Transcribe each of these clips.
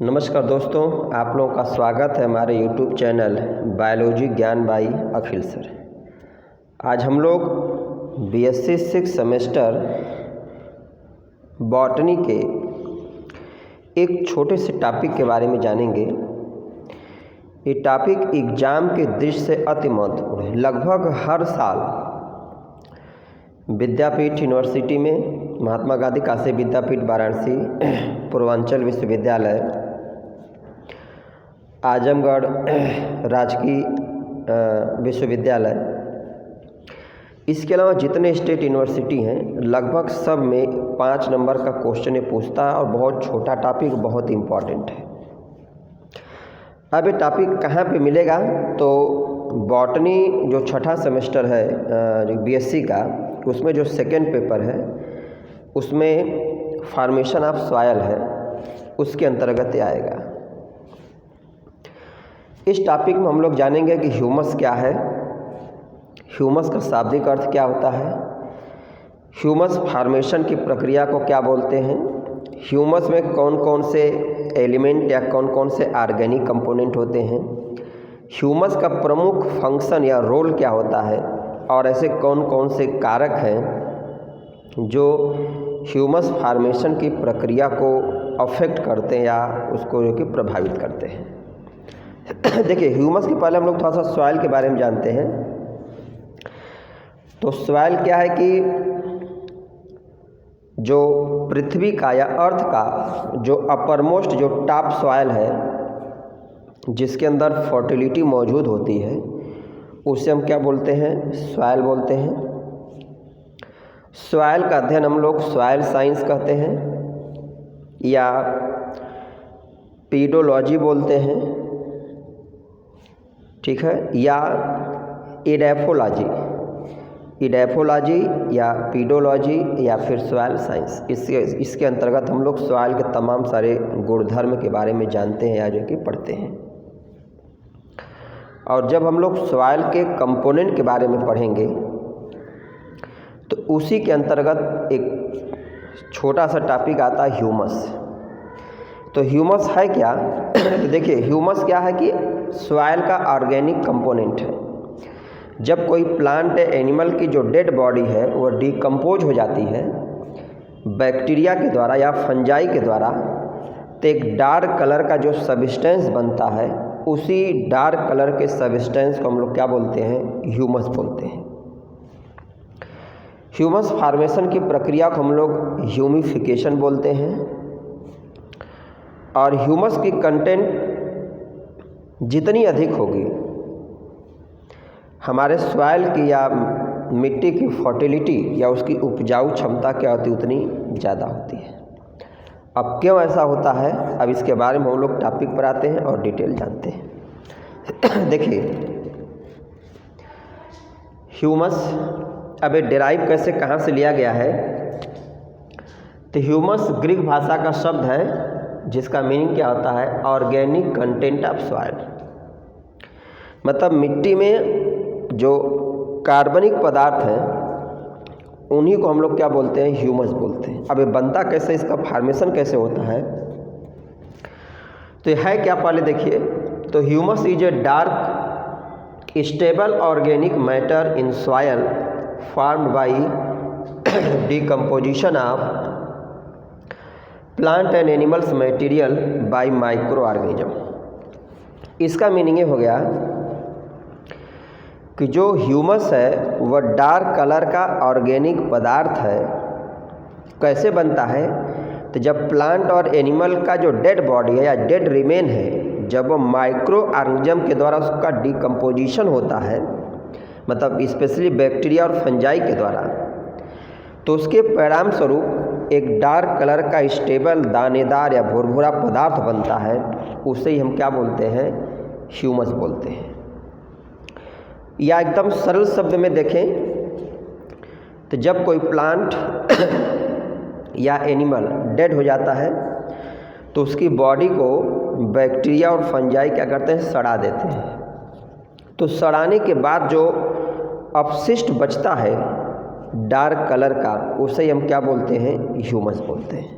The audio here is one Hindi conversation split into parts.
नमस्कार दोस्तों, आप लोगों का स्वागत है हमारे YouTube चैनल बायोलॉजी ज्ञान बाई अखिल सर। आज हम लोग BSc 6 सेमेस्टर बॉटनी के एक छोटे से टॉपिक के बारे में जानेंगे। ये टॉपिक एग्ज़ाम के दृष्टि से अति महत्वपूर्ण है। लगभग हर साल विद्यापीठ यूनिवर्सिटी में, महात्मा गांधी काशी विद्यापीठ वाराणसी, पूर्वांचल विश्वविद्यालय, आजमगढ़ राजकीय विश्वविद्यालय, इसके अलावा जितने स्टेट यूनिवर्सिटी हैं लगभग सब में 5 नंबर का क्वेश्चन ये पूछता है और बहुत छोटा टॉपिक, बहुत इम्पॉर्टेंट है। अब ये टॉपिक कहाँ पे मिलेगा? तो बॉटनी जो छठा सेमेस्टर है जो BSc का, उसमें जो सेकेंड पेपर है उसमें फॉर्मेशन ऑफ सॉयल है, उसके अंतर्गत आएगा। इस टॉपिक में हम लोग जानेंगे कि ह्यूमस क्या है, ह्यूमस का शाब्दिक अर्थ क्या होता है, ह्यूमस फॉर्मेशन की प्रक्रिया को क्या बोलते हैं, ह्यूमस में कौन कौन से एलिमेंट या कौन कौन से ऑर्गेनिक कंपोनेंट होते हैं, ह्यूमस का प्रमुख फंक्शन या रोल क्या होता है, और ऐसे कौन कौन से कारक हैं जो ह्यूमस फॉर्मेशन की प्रक्रिया को अफेक्ट करते हैं या उसको जो कि प्रभावित करते हैं। देखिए, ह्यूमस के पहले हम लोग थोड़ा सा सॉइल के बारे में जानते हैं। तो सॉइल क्या है कि जो पृथ्वी का या अर्थ का जो अपरमोस्ट जो टॉप सॉइल है, जिसके अंदर फर्टिलिटी मौजूद होती है, उसे हम क्या बोलते हैं? सॉइल बोलते हैं। सॉइल का अध्ययन हम लोग सॉइल साइंस कहते हैं या पीडोलॉजी बोलते हैं, ठीक है, या इडेफोलॉजी या पीडोलॉजी या फिर सॉइल साइंस। इसके अंतर्गत हम लोग सॉइल के तमाम सारे गुणधर्म के बारे में जानते हैं या जो कि पढ़ते हैं। और जब हम लोग सॉइल के कंपोनेंट के बारे में पढ़ेंगे तो उसी के अंतर्गत एक छोटा सा टॉपिक आता है ह्यूमस। तो ह्यूमस है क्या? तो देखिए, ह्यूमस क्या है कि सॉइल का ऑर्गेनिक कंपोनेंट है। जब कोई प्लांट एनिमल की जो डेड बॉडी है वो डिकम्पोज हो जाती है बैक्टीरिया के द्वारा या फंजाई के द्वारा, तो एक डार्क कलर का जो सब्सटेंस बनता है, उसी डार्क कलर के सब्सटेंस को हम लोग क्या बोलते हैं? ह्यूमस बोलते हैं। ह्यूमस फॉर्मेशन की प्रक्रिया को हम लोग ह्यूमिफिकेशन बोलते हैं। और ह्यूमस की कंटेंट जितनी अधिक होगी, हमारे सॉइल की या मिट्टी की फर्टिलिटी या उसकी उपजाऊ क्षमता क्या होती है, उतनी ज़्यादा होती है। अब क्यों ऐसा होता है, अब इसके बारे में हम लोग टॉपिक पर आते हैं और डिटेल जानते हैं। देखिए, ह्यूमस अब ये डिराइव कैसे, कहाँ से लिया गया है? तो ह्यूमस ग्रीक भाषा का शब्द है जिसका मीनिंग क्या होता है? Organic content of soil. मतलब मिट्टी में जो कार्बनिक पदार्थ हैं उन्हीं को हम लोग क्या बोलते हैं? ह्यूमस बोलते हैं। अब ये बनता कैसे, इसका फॉर्मेशन कैसे होता है? तो है क्या, पहले देखिए। तो humus is a dark stable organic matter in soil formed by decomposition of plant and animals material by micro organism. इसका मीनिंग ये हो गया कि जो ह्यूमस है वह डार्क कलर का ऑर्गेनिक पदार्थ है। कैसे बनता है? तो जब प्लांट और एनिमल का जो डेड बॉडी है या डेड रिमेन है, जब वो माइक्रो ऑर्गेनिज्म के द्वारा उसका डिकम्पोजिशन होता है, मतलब स्पेशली बैक्टीरिया और फंजाई के द्वारा, तो उसके परिणाम स्वरूप एक डार्क कलर का स्टेबल दानेदार या भुरभुरा पदार्थ बनता है। उसे ही हम क्या बोलते हैं? ह्यूमस बोलते हैं। या एकदम सरल शब्द में देखें तो जब कोई प्लांट या एनिमल डेड हो जाता है तो उसकी बॉडी को बैक्टीरिया और फंजाई क्या करते हैं? सड़ा देते हैं। तो सड़ाने के बाद जो अपशिष्ट बचता है डार्क कलर का, उसे हम क्या बोलते हैं? ह्यूमस बोलते हैं।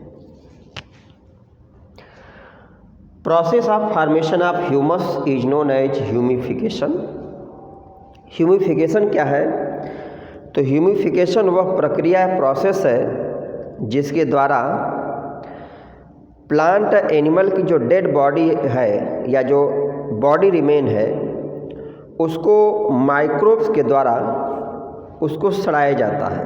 Process of formation of humus is known as humification. Humification क्या है? तो ह्यूमिफिकेशन वह प्रक्रिया है, प्रोसेस है जिसके द्वारा प्लांट एनिमल की जो डेड बॉडी है या जो बॉडी रिमेन है उसको माइक्रोब्स के द्वारा उसको सड़ाया जाता है।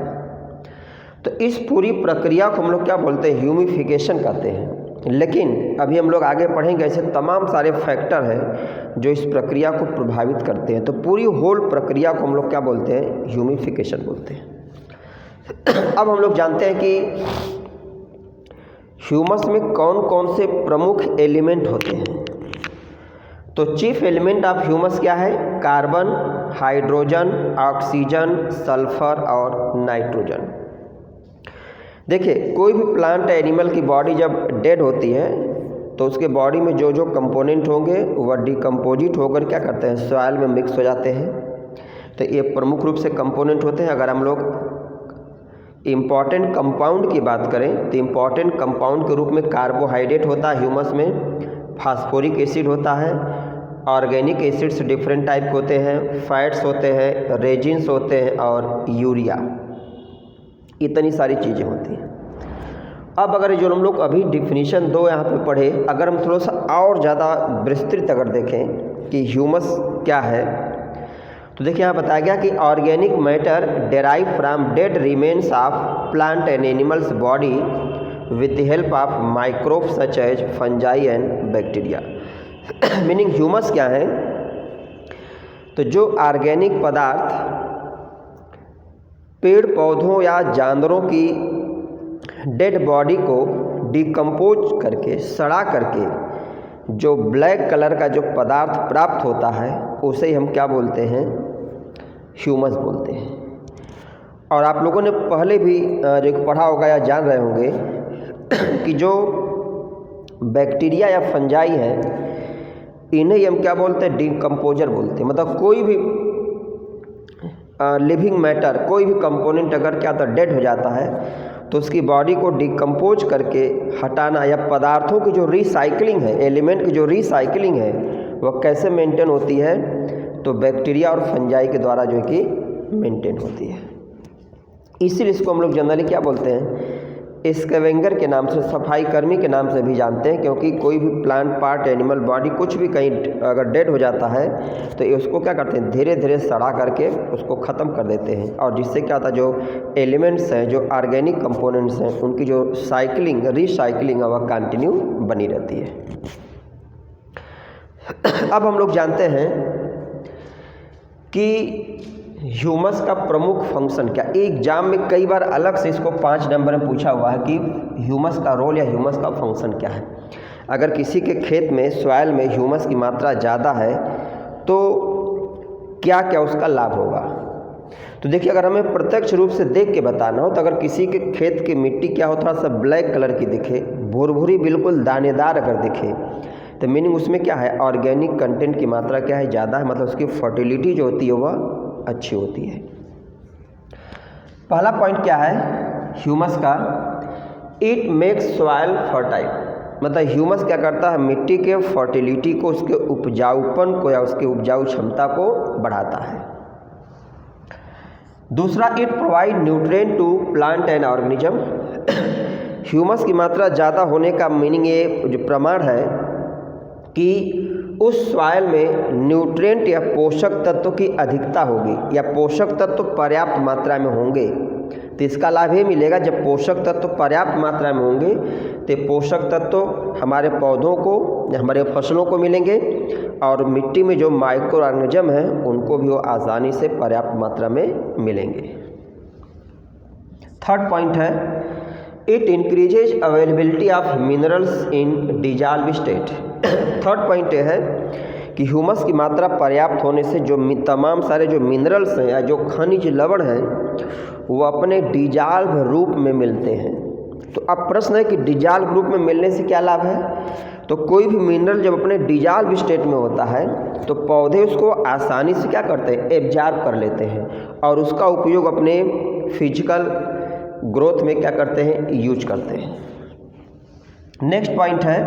तो इस पूरी प्रक्रिया को हम लोग क्या बोलते हैं? ह्यूमिफिकेशन कहते हैं। लेकिन अभी हम लोग आगे पढ़ेंगे ऐसे तमाम सारे फैक्टर हैं जो इस प्रक्रिया को प्रभावित करते हैं। तो पूरी होल प्रक्रिया को हम लोग क्या बोलते हैं? ह्यूमिफिकेशन बोलते हैं। अब हम लोग जानते हैं कि ह्यूमस में कौन कौन से प्रमुख एलिमेंट होते हैं। तो चीफ एलिमेंट ऑफ ह्यूमस क्या है? कार्बन, हाइड्रोजन, ऑक्सीजन, सल्फर और नाइट्रोजन। देखिए, कोई भी प्लांट एनिमल की बॉडी जब डेड होती है तो उसके बॉडी में जो जो कंपोनेंट होंगे वह डिकम्पोजिट होकर क्या करते हैं? सॉइल में मिक्स हो जाते हैं। तो ये प्रमुख रूप से कंपोनेंट होते हैं। अगर हम लोग इम्पॉर्टेंट कंपाउंड की बात करें तो इम्पॉर्टेंट कंपाउंड के रूप में कार्बोहाइड्रेट होता है ह्यूमस में, फास्फोरिक एसिड होता है, ऑर्गेनिक एसिड्स डिफरेंट टाइप के होते हैं, फैट्स होते हैं, रेजिन्स होते हैं और यूरिया, इतनी सारी चीज़ें होती हैं। अब अगर जो हम लोग अभी डिफिनीशन 2 यहाँ पे पढ़े, अगर हम थोड़ा सा और ज़्यादा विस्तृत अगर देखें कि ह्यूमस क्या है, तो देखिए यहाँ बताया गया कि organic matter derive from dead remains of plant and animals body with the help of microbes such as fungi and bacteria. Meaning humus क्या है? तो जो ऑर्गेनिक पदार्थ पेड़ पौधों या जानवरों की डेड बॉडी को डिकम्पोज करके, सड़ा करके जो ब्लैक कलर का जो पदार्थ प्राप्त होता है उसे ही हम क्या बोलते हैं? ह्यूमस बोलते हैं। और आप लोगों ने पहले भी जो पढ़ा होगा या जान रहे होंगे कि जो बैक्टीरिया या फंजाई है इन्हें ही हम क्या बोलते हैं? डिकम्पोजर बोलते हैं। मतलब कोई भी लिविंग मैटर, कोई भी कंपोनेंट अगर क्या होता है? डेड हो जाता है तो उसकी बॉडी को डिकम्पोज करके हटाना, या पदार्थों की जो रिसाइकलिंग है, एलिमेंट की जो रिसाइकलिंग है वह कैसे मेंटेन होती है? तो बैक्टीरिया और फंजाई के द्वारा जो है कि मेंटेन होती है। इसीलिए इसको हम लोग जनरली क्या बोलते हैं? स्कैवेंजर के नाम से, सफाई कर्मी के नाम से भी जानते हैं, क्योंकि कोई भी प्लांट पार्ट, एनिमल बॉडी कुछ भी कहीं अगर डेड हो जाता है तो ये उसको क्या करते हैं? धीरे धीरे सड़ा करके उसको ख़त्म कर देते हैं। और जिससे क्या होता है? जो एलिमेंट्स हैं, जो ऑर्गेनिक कंपोनेंट्स हैं, उनकी जो साइकिलिंग, रिसाइकिलिंग है वह कंटिन्यू बनी रहती है। अब हम लोग जानते हैं कि ह्यूमस का प्रमुख फंक्शन क्या? एग्जाम में कई बार अलग से इसको 5 नंबर में पूछा हुआ है कि ह्यूमस का रोल या ह्यूमस का फंक्शन क्या है। अगर किसी के खेत में, सॉइल में ह्यूमस की मात्रा ज़्यादा है तो क्या क्या उसका लाभ होगा? तो देखिए, अगर हमें प्रत्यक्ष रूप से देख के बताना हो तो अगर किसी के खेत की मिट्टी क्या हो, थोड़ा सा ब्लैक कलर की दिखे, भुरभुरी बिल्कुल दानेदार अगर दिखे, तो मीनिंग उसमें क्या है? ऑर्गेनिक कंटेंट की मात्रा क्या है? ज़्यादा है। मतलब उसकी फर्टिलिटी जो होती है वह अच्छी होती है। पहला पॉइंट क्या है ह्यूमस का? It makes soil fertile. मतलब ह्यूमस क्या करता है? मिट्टी के फर्टिलिटी को, उसके उपजाऊपन को या उसके उपजाऊ क्षमता को बढ़ाता है। दूसरा, it provide nutrient to plant and organism. Humus की मात्रा ज़्यादा होने का मीनिंग, ये जो प्रमाण है कि उस सॉइल में न्यूट्रिएंट या पोषक तत्व की अधिकता होगी या पोषक तत्व पर्याप्त मात्रा में होंगे। तो इसका लाभ ये मिलेगा, जब पोषक तत्व पर्याप्त मात्रा में होंगे तो पोषक तत्व हमारे पौधों को, हमारे फसलों को मिलेंगे और मिट्टी में जो माइक्रो ऑर्गेनिज्म हैं उनको भी वो आसानी से पर्याप्त मात्रा में मिलेंगे। थर्ड पॉइंट है, it increases availability of minerals in dissolve state. Third point ये है कि ह्यूमस की मात्रा पर्याप्त होने से जो तमाम सारे जो मिनरल्स हैं या जो खनिज लवण हैं वो अपने डिजॉल्व रूप में मिलते हैं। तो अब प्रश्न है कि डिजॉल्व रूप में मिलने से क्या लाभ है? तो कोई भी मिनरल जब अपने डिजॉल्व स्टेट में होता है तो पौधे उसको आसानी से क्या करते हैं? एब्जॉर्ब कर लेते हैं और उसका उपयोग अपने फिजिकल ग्रोथ में क्या करते हैं? यूज करते हैं। नेक्स्ट पॉइंट है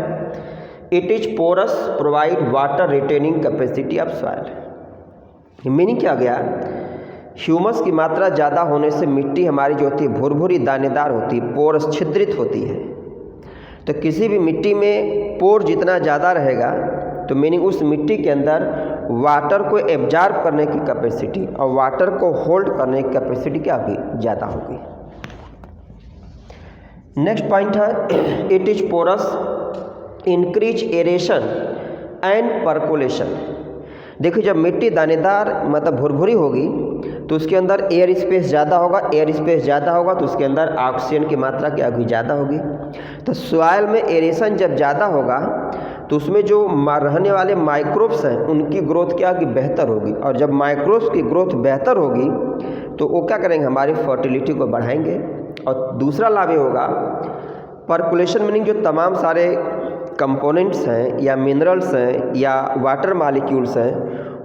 it is porous, provide water retaining capacity of soil. Meaning क्या गया, ह्यूमस की मात्रा ज़्यादा होने से मिट्टी हमारी जो होती है भुरभुरी दानेदार होती है, पोरस छिद्रित होती है। तो किसी भी मिट्टी में पोर जितना ज़्यादा रहेगा तो मीनिंग उस मिट्टी के अंदर वाटर को एब्जॉर्ब करने की कैपेसिटी और वाटर को होल्ड करने की कैपेसिटी क्या होगी, ज़्यादा होगी। नेक्स्ट पॉइंट है it is porous, increase aeration and percolation. देखिए जब मिट्टी दानेदार मतलब भुरभुरी होगी तो उसके अंदर एयर स्पेस ज़्यादा होगा, एयर स्पेस ज़्यादा होगा तो उसके अंदर ऑक्सीजन की मात्रा क्या होगी, ज़्यादा होगी। तो सॉइल में एरेशन जब ज़्यादा होगा तो उसमें जो रहने वाले माइक्रोब्स हैं उनकी ग्रोथ क्या होगी, बेहतर होगी। और जब माइक्रोब्स की ग्रोथ बेहतर होगी तो वो क्या करेंगे, हमारी फर्टिलिटी को बढ़ाएंगे। और दूसरा लाभ ये होगा पर्कुलेशन, मीनिंग जो तमाम सारे कंपोनेंट्स हैं या मिनरल्स हैं या वाटर मॉलिक्यूल्स हैं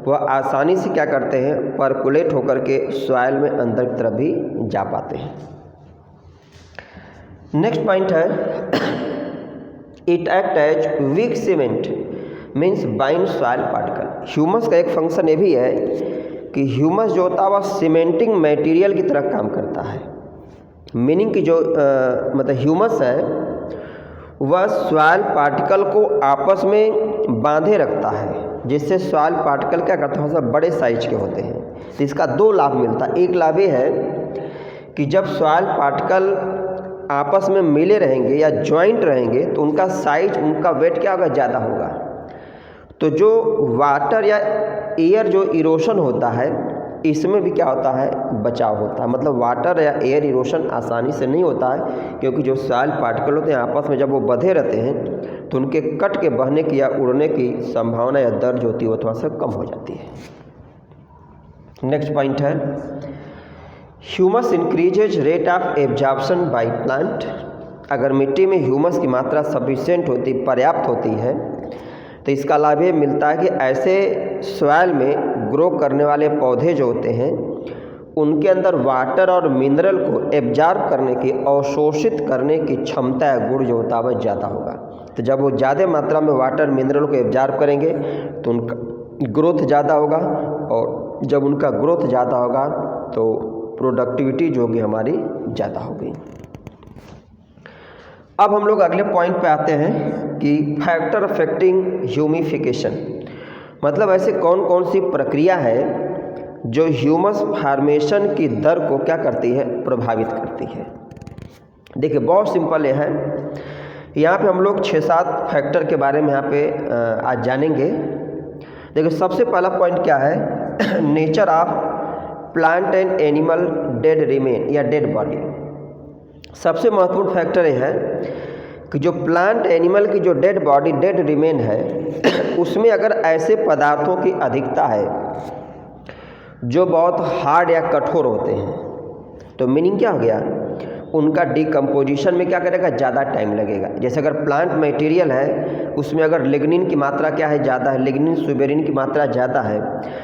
वह आसानी से क्या करते हैं, पर्कुलेट होकर के सॉइल में अंदर की तरफ भी जा पाते हैं। नेक्स्ट पॉइंट है it act as weak cement, means bind soil particle. Humus का एक फंक्शन ये भी है कि ह्यूमस जो होता है वह सीमेंटिंग मटेरियल की तरह काम करता है। मीनिंग कि जो मतलब ह्यूमस है वह सॉइल पार्टिकल को आपस में बांधे रखता है, जिससे सॉइल पार्टिकल क्या करते हैं, सब बड़े साइज के होते हैं। तो इसका दो लाभ मिलता है। एक लाभ ये है कि जब सॉइल पार्टिकल आपस में मिले रहेंगे या ज्वाइंट रहेंगे तो उनका साइज, उनका वेट क्या होगा, ज़्यादा होगा। तो जो वाटर या एयर जो इरोशन होता है इसमें भी क्या होता है, बचाव होता है। मतलब वाटर या एयर इरोशन आसानी से नहीं होता है क्योंकि जो सॉइल पार्टिकल होते हैं आपस में जब वो बंधे रहते हैं तो उनके कट के बहने की या उड़ने की संभावना या दर जो होती है वो थोड़ा सा कम हो जाती है। नेक्स्ट पॉइंट है humus increases rate of absorption by plant. अगर मिट्टी में ह्यूमस की मात्रा सफिशिएंट होती, पर्याप्त होती है तो इसका लाभ ये मिलता है कि ऐसे सॉइल में ग्रो करने वाले पौधे जो होते हैं उनके अंदर वाटर और मिनरल को एब्जॉर्ब करने की, अवशोषित करने की क्षमता या गुण जो होता है वह ज़्यादा होगा। तो जब वो ज़्यादा मात्रा में वाटर मिनरल को एब्जॉर्ब करेंगे तो उनका ग्रोथ ज़्यादा होगा, और जब उनका ग्रोथ ज़्यादा होगा तो प्रोडक्टिविटी जो होगी हमारी ज़्यादा होगी। अब हम लोग अगले पॉइंट पे आते हैं कि फैक्टर अफेक्टिंग ह्यूमिफिकेशन, मतलब ऐसे कौन कौन सी प्रक्रिया है जो ह्यूमस फॉर्मेशन की दर को क्या करती है, प्रभावित करती है। देखिए बहुत सिंपल ये है, यहाँ पे हम लोग 6-7 फैक्टर के बारे में यहाँ पे आज जानेंगे। देखिए सबसे पहला पॉइंट क्या है, nature of plant and animal dead remain या डेड बॉडी। सबसे महत्वपूर्ण फैक्टर ये है कि जो प्लांट एनिमल की जो डेड बॉडी, डेड रिमेन है उसमें अगर ऐसे पदार्थों की अधिकता है जो बहुत हार्ड या कठोर होते हैं तो मीनिंग क्या हो गया, उनका डिकम्पोजिशन में क्या करेगा, ज़्यादा टाइम लगेगा। जैसे अगर प्लांट मटेरियल है उसमें अगर लिग्निन की मात्रा क्या है, ज़्यादा है, लिग्निन सुबेरिन की मात्रा ज़्यादा है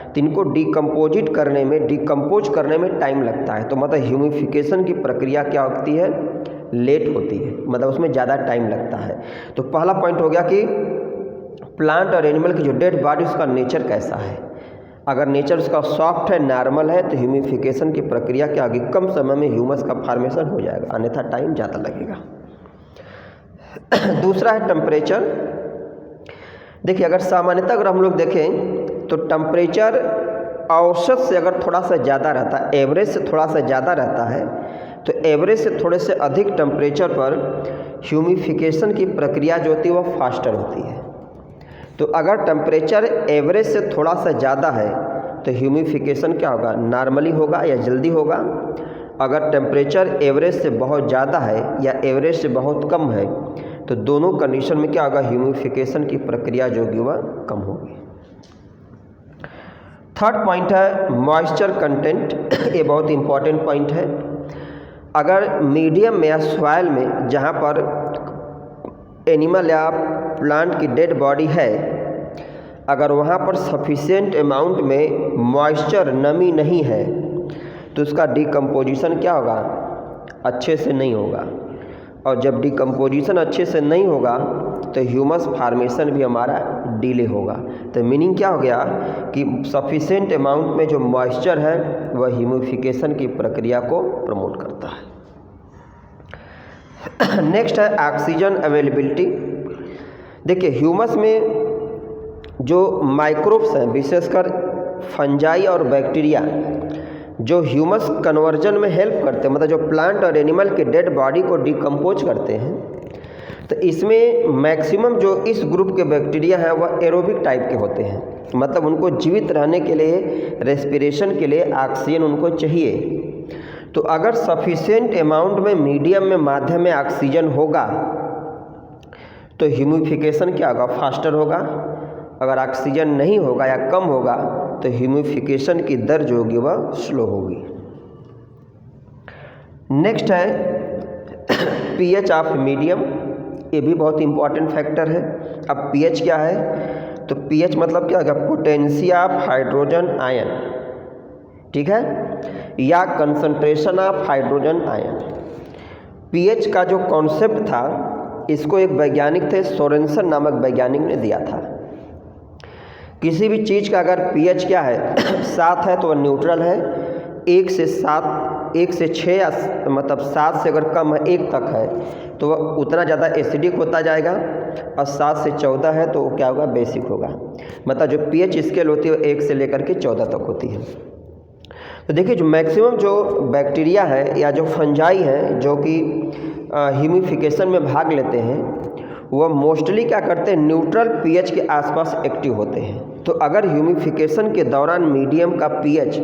तो इनको डिकम्पोजिट करने में, डिकम्पोज करने में टाइम लगता है। तो मतलब ह्यूमिफिकेशन की प्रक्रिया क्या होती है, लेट होती है, मतलब उसमें ज़्यादा टाइम लगता है। तो पहला पॉइंट हो गया कि प्लांट और एनिमल की जो डेड बॉडी उसका नेचर कैसा है। अगर नेचर उसका सॉफ्ट है, नॉर्मल है तो ह्यूमिफिकेशन की प्रक्रिया क्या होगी, कम समय में ह्यूमस का फॉर्मेशन हो जाएगा, अन्यथा टाइम ज़्यादा लगेगा। दूसरा है टेम्परेचर। देखिए अगर सामान्यतः अगर हम लोग देखें तो टेम्परेचर औसत से अगर थोड़ा सा ज़्यादा रहता है, एवरेज से थोड़ा सा ज़्यादा रहता है तो एवरेज से थोड़े से अधिक टेम्परेचर पर ह्यूमिफिकेशन की प्रक्रिया जो होती है वह फास्टर होती है। तो अगर टेम्परेचर एवरेज से थोड़ा सा ज़्यादा है तो ह्यूमिफिकेशन क्या होगा, नॉर्मली होगा या जल्दी होगा। अगर टेम्परेचर एवरेज से बहुत ज़्यादा है या एवरेज से बहुत कम है तो दोनों कंडीशन में क्या होगा, ह्यूमिफिकेशन की प्रक्रिया जो होगी वह कम होगी। थर्ड पॉइंट है मॉइस्चर कंटेंट। ये बहुत इंपॉर्टेंट पॉइंट है। अगर मीडियम में या सॉइल में जहाँ पर एनिमल या प्लांट की डेड बॉडी है, अगर वहाँ पर सफिशिएंट अमाउंट में मॉइस्चर, नमी नहीं है तो उसका डिकम्पोजिशन क्या होगा, अच्छे से नहीं होगा। और जब डिकम्पोजिशन अच्छे से नहीं होगा तो ह्यूमस फार्मेशन भी हमारा डिले होगा। तो मीनिंग क्या हो गया कि सफिशिएंट अमाउंट में जो मॉइस्चर है वह ह्यूमिफिकेशन की प्रक्रिया को प्रमोट करता है। नेक्स्ट है ऑक्सीजन अवेलेबिलिटी। देखिए ह्यूमस में जो माइक्रोब्स हैं, विशेषकर फंजाई और बैक्टीरिया, जो ह्यूमस कन्वर्जन में हेल्प करते हैं, मतलब जो प्लांट और एनिमल के डेड बॉडी को डिकम्पोज करते हैं, तो इसमें मैक्सिमम जो इस ग्रुप के बैक्टीरिया हैं वह एरोबिक टाइप के होते हैं, मतलब उनको जीवित रहने के लिए, रेस्पिरेशन के लिए ऑक्सीजन उनको चाहिए। तो अगर सफिशिएंट अमाउंट में मीडियम में माध्यम में ऑक्सीजन होगा तो ह्यूमिफिकेशन क्या होगा, फास्टर होगा। अगर ऑक्सीजन नहीं होगा या कम होगा तो ह्यूमिफिकेशन की दर जो होगी वह स्लो होगी। नेक्स्ट है पीएच ऑफ मीडियम, ये भी बहुत इंपॉर्टेंट फैक्टर है। अब पीएच क्या है, तो पीएच मतलब क्या होगा, पोटेंशिया ऑफ हाइड्रोजन आयन, ठीक है, या concentration of hydrogen ion. PH का जो कॉन्सेप्ट था इसको एक वैज्ञानिक थे, सोरेनसन नामक वैज्ञानिक ने दिया था। किसी भी चीज़ का अगर पीएच क्या है 7 है तो वह न्यूट्रल है, 1 से 6 या मतलब 7 से अगर कम है 1 तक है तो वह उतना ज़्यादा एसिडिक होता जाएगा, और 7 से 14 है तो वो क्या होगा, बेसिक होगा। मतलब जो पीएच स्केल होती है वो 1 से लेकर के 14 तक होती है। तो देखिए जो मैक्सिमम जो बैक्टीरिया है या जो फंजाई है जो कि ह्यूमिफिकेशन में भाग लेते हैं वह मोस्टली क्या करते हैं, न्यूट्रल पीएच के आसपास एक्टिव होते हैं। तो अगर ह्यूमिफिकेशन के दौरान मीडियम का पीएच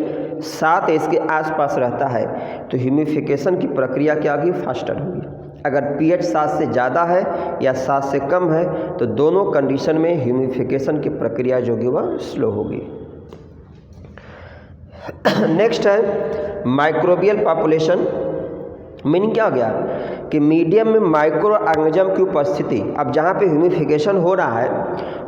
7 इसके आसपास रहता है तो ह्यूमिफिकेशन की प्रक्रिया क्या होगी, फास्टर होगी। अगर पीएच 7 से ज़्यादा है या 7 से कम है तो दोनों कंडीशन में ह्यूमिफिकेशन की प्रक्रिया जो होगी वह स्लो होगी। नेक्स्ट है माइक्रोबियल पॉपुलेशन। मीनिंग क्या हो गया कि मीडियम में माइक्रो ऑर्गेनिज्म की उपस्थिति। अब जहाँ पे ह्यूमिफिकेशन हो रहा है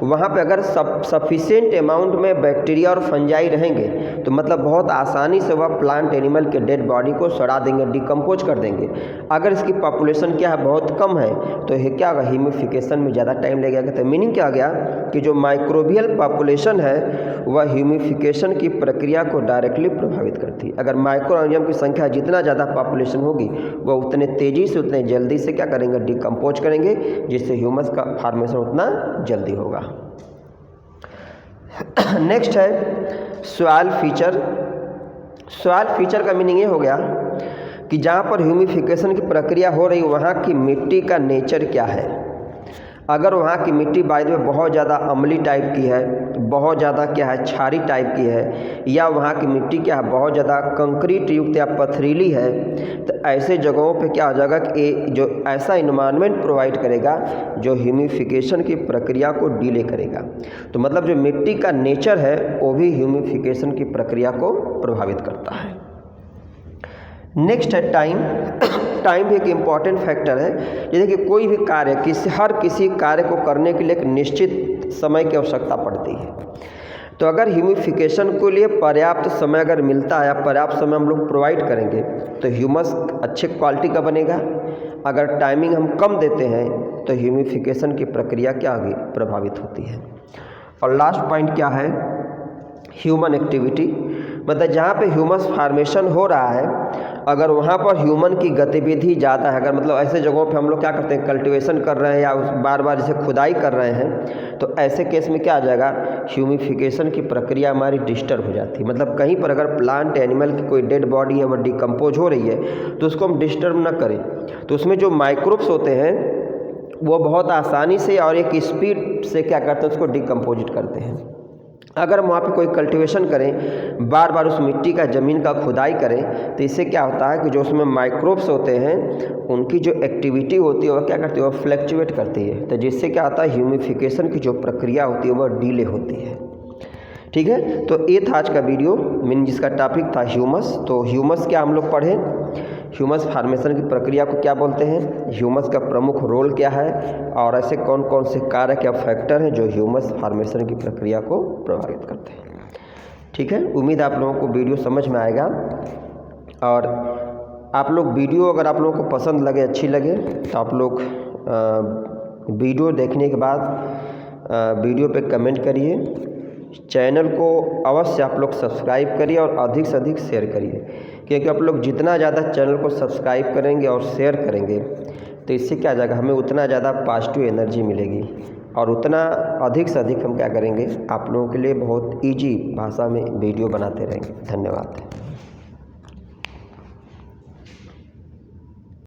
वहाँ पे अगर सफिशिएंट अमाउंट में बैक्टीरिया और फंजाई रहेंगे तो मतलब बहुत आसानी से वह प्लांट एनिमल के डेड बॉडी को सड़ा देंगे, डिकम्पोज कर देंगे। अगर इसकी पॉपुलेशन क्या है, बहुत कम है, तो ये क्या होगा, ह्यूमिफिकेशन में ज़्यादा टाइम लगेगा। तो मीनिंग क्या हो गया कि जो माइक्रोबियल पॉपुलेशन है वह ह्यूमिफिकेशन की प्रक्रिया को डायरेक्टली प्रभावित करती है। अगर माइक्रो ऑर्गेनिज्म की संख्या जितना ज़्यादा पॉपुलेशन होगी वह उतने तेज़ी से, उतने जल्दी से क्या करेंगे, डिकम्पोज करेंगे, जिससे ह्यूमस का फॉर्मेशन उतना जल्दी होगा। नेक्स्ट है सॉइल फीचर। सॉइल फीचर का मीनिंग ये हो गया कि जहाँ पर ह्यूमिफिकेशन की प्रक्रिया हो रही है वहाँ की मिट्टी का नेचर क्या है। अगर वहाँ की मिट्टी बाय द वे बहुत ज़्यादा अम्ली टाइप की है, बहुत ज़्यादा क्या है, क्षारी टाइप की है, या वहाँ की मिट्टी क्या है, बहुत ज़्यादा कंक्रीट युक्त या पथरीली है, तो ऐसे जगहों पे क्या हो जाएगा कि जो ऐसा इन्वायरमेंट प्रोवाइड करेगा जो ह्यूमिफिकेशन की प्रक्रिया को डिले करेगा। तो मतलब जो मिट्टी का नेचर है वो भी ह्यूमिफिकेशन की प्रक्रिया को प्रभावित करता है। नेक्स्ट है टाइम। टाइम भी एक इम्पॉर्टेंट फैक्टर है। जैसे कि कोई भी कार्य, हर किसी कार्य को करने के लिए एक निश्चित समय की आवश्यकता पड़ती है। तो अगर ह्यूमिफिकेशन के लिए पर्याप्त समय अगर मिलता है या पर्याप्त समय हम लोग प्रोवाइड करेंगे तो ह्यूमस अच्छे क्वालिटी का बनेगा। अगर टाइमिंग हम कम देते हैं तो ह्यूमिफिकेशन की प्रक्रिया क्या होगी, प्रभावित होती है। और लास्ट पॉइंट क्या है, ह्यूमन एक्टिविटी। मतलब जहाँ पे ह्यूमस फार्मेशन हो रहा है अगर वहाँ पर ह्यूमन की गतिविधि ज़्यादा है, अगर मतलब ऐसे जगहों पे हम लोग क्या करते हैं, कल्टीवेशन कर रहे हैं या बार बार जैसे खुदाई कर रहे हैं, तो ऐसे केस में क्या आ जाएगा, ह्यूमिफिकेशन की प्रक्रिया हमारी डिस्टर्ब हो जाती है। मतलब कहीं पर अगर प्लांट एनिमल की कोई डेड बॉडी है वो डिकम्पोज हो रही है तो उसको हम डिस्टर्ब ना करें। तो उसमें जो माइक्रोब्स होते हैं वो बहुत आसानी से और एक स्पीड से क्या करते हैं, उसको डिकम्पोजिट करते हैं। अगर हम वहाँ पे कोई कल्टीवेशन करें, बार बार उस मिट्टी का ज़मीन का खुदाई करें, तो इससे क्या होता है कि जो उसमें माइक्रोब्स होते हैं उनकी जो एक्टिविटी होती है वह क्या करती है, वह फ्लक्चुएट करती है। तो जिससे क्या होता है, ह्यूमिफिकेशन की जो प्रक्रिया होती है वह डिले होती है। ठीक है, तो ये था आज का वीडियो, मीन जिसका टॉपिक था ह्यूमस। तो ह्यूमस क्या हम लोग पढ़े, ह्यूमस फार्मेशन की प्रक्रिया को क्या बोलते हैं, ह्यूमस का प्रमुख रोल क्या है, और ऐसे कौन कौन से कारक या फैक्टर हैं जो ह्यूमस फार्मेशन की प्रक्रिया को प्रभावित करते हैं। ठीक है, उम्मीद आप लोगों को वीडियो समझ में आएगा। और आप लोग वीडियो अगर आप लोगों को पसंद लगे, अच्छी लगे, तो आप लोग वीडियो देखने के बाद वीडियो पे कमेंट करिए, चैनल को अवश्य आप लोग सब्सक्राइब करिए और अधिक से अधिक शेयर करिए, क्योंकि आप लोग जितना ज़्यादा चैनल को सब्सक्राइब करेंगे और शेयर करेंगे तो इससे क्या जाएगा, हमें उतना ज़्यादा पॉजिटिव एनर्जी मिलेगी और उतना अधिक से अधिक हम क्या करेंगे, आप लोगों के लिए बहुत ईजी भाषा में वीडियो बनाते रहेंगे। धन्यवाद।